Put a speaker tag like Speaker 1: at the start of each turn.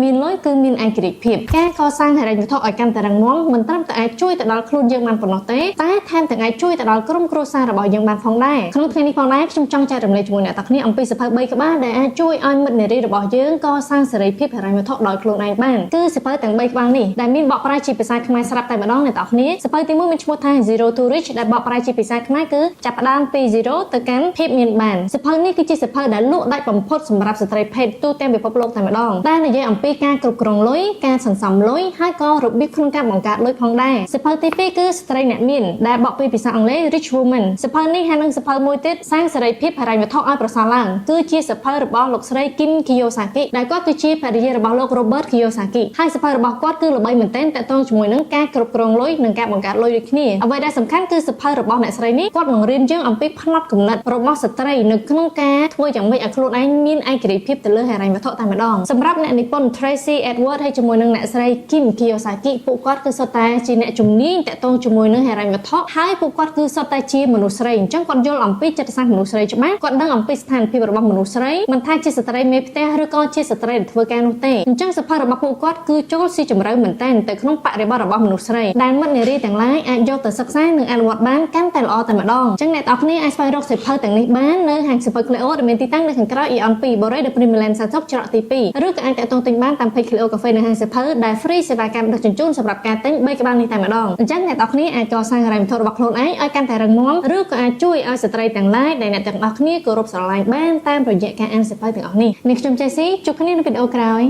Speaker 1: មានលុយគឺមានឯករាជ្យភាពការកសាងហិរញ្ញវត្ថុឲ្យកាន់តែរឹងមាំមិនត្រឹមតែអាចជួយទៅដល់ខ្លួនយើងបានប៉ុណ្ណោះទេតែថែមទាំងអាចជួយទៅដល់ក្រុមគ្រួសាររបស់យើងបានផងដែរក្នុងថ្ងៃនេះផងដែរខ្ញុំចង់ចែករំលែកជាមួយអ្នកទាំងគ្នាអំពីសៀវភៅ3ក្បាលដែលអាចជួយឲ្យមិត្តនារីរបស់យើងកសាងសេរីភាពហិរញ្ញវត្ថុដោយខ្លួនឯងបានគឺសៀវភៅទាំង3ក្បាលនេះដែលមានបកប្រែជាភាសាខ្មែរស្រាប់តែម្ដងអ្នកទាំងគ្នាសៀវភៅទី1មានឈ្មោះថា Zero to Rich ដែលបកប្រែជាភាសាខ្មែរគឺចាប់ផ្ដើមពី 0 ទៅកាន់ភាពមានបានសៀវភៅនេះគឺជាសៀវភៅដែលលក់ដាច់បំផុតសម្រាប់ស្ត្រីភេទទូទាំងពិភពលោកតែម្ដងដែលនិយាយអំពីការគ្រប់គ្រងលុយការសន្សំលុយហើយក៏របៀបក្នុងការបង្កើតលុយផងដែរសៀវភៅទី2គឺស្ត្រីអ្នកមានដែលបកពីភាសាអង់គ្លេស Rich Woman សៀវភៅនេះហើយនឹងសៀវភៅមួយទៀតសាងសេរីភាពហិរញ្ញវត្ថុឲ្យប្រសើរឡើងគឺជាសៀវភៅរបស់លោកស្រី Kim Kiyosaki ដែលគាត់គឺជាភរិយារបស់លោក Robert Kiyosaki ហើយសៀវភៅរបស់គាត់គឺល្បីមែនទែនទាក់ទងជាមួយនឹងការគ្រប់គ្រងលុយនិងការបង្កើតលុយដូចគ្នាអ្វីដែលសំខាន់គឺសៀវភៅរបស់អ្នកស្រីនេះគាត់បង្រៀនយើងអំពីផ្នត់គំនិតរបស់ស្ត្រីនៅក្នុងការធ្វើយ៉ាងម៉េចឲ្យខ្លួនឯងមានឯករាជ្យភាពទៅលើហិរញ្ញវត្ថុតែម្ដងសម្រាប់អ្នកនិពន្ធ Tracy Edward ហើយជាមួយនឹងអ្នកស្រី Kim Kiyosaki ពួកគាត់គឺសុទ្ធតែជាអ្នកជំនាញតាក់ទងជាមួយនឹងហិរញ្ញវត្ថុហើយពួកគាត់គឺសុទ្ធតែជាមនុស្សស្រីអញ្ចឹងគាត់យល់អំពីចិត្តសាស្ត្រមនុស្សស្រីច្បាស់គាត់ដឹងអំពីស្ថានភាពរបស់មនុស្សស្រីមិនថាជាស្ត្រីមេផ្ទះឬក៏ជាស្ត្រីដែលធ្វើការនោះទេអញ្ចឹងសៀវភៅរបស់ពួកគាត់គឺចូលស៊ីជម្រៅមែនទែនទៅក្នុងបរិបទរបស់មនុស្សស្រីដែលមិត្តនារីទាំងឡាយអាចយកទៅសិក្សានិងអនុវត្តបានកាន់តែល្អតែម្ដងអញ្ចឹងអ្នកទាំងអស់គ្នាអាចស្វែងរកសៀវភៅទាំងនេះបាននៅហាងសៀវភៅ Cleo ដែលមានទីតាំងនៅខាងក្រៅ Eon 2 Borei The Premier Land South ច្រកទី2ឬក៏អាចតាក់ទងទិញបានតាម page Cleo Cafe នៅហាងសៀវភៅដែល free សេវាកម្មដឹកជញ្ជូនសម្រាប់ការទិញ3ក្បាលនេះតែម្ដងអញ្ចឹងអ្នកទាំងអស់គ្នាអាចកសាងហិរញ្ញវត្ថុរបស់ខ្លួនឯងឲ្យកាន់តែរឹងមាំឬក៏អាចជួយឲ្យស្ត្រីទាំងឡាយដែលអ្នកទាំងអស់គ្នាគោរពស្រឡាញ់បានតាមរយៈការអានសៀវភៅទាំងអស់នេះនាងខ្ញុំ Jessie ជួបគ្នានៅវីដេអូក្រោយ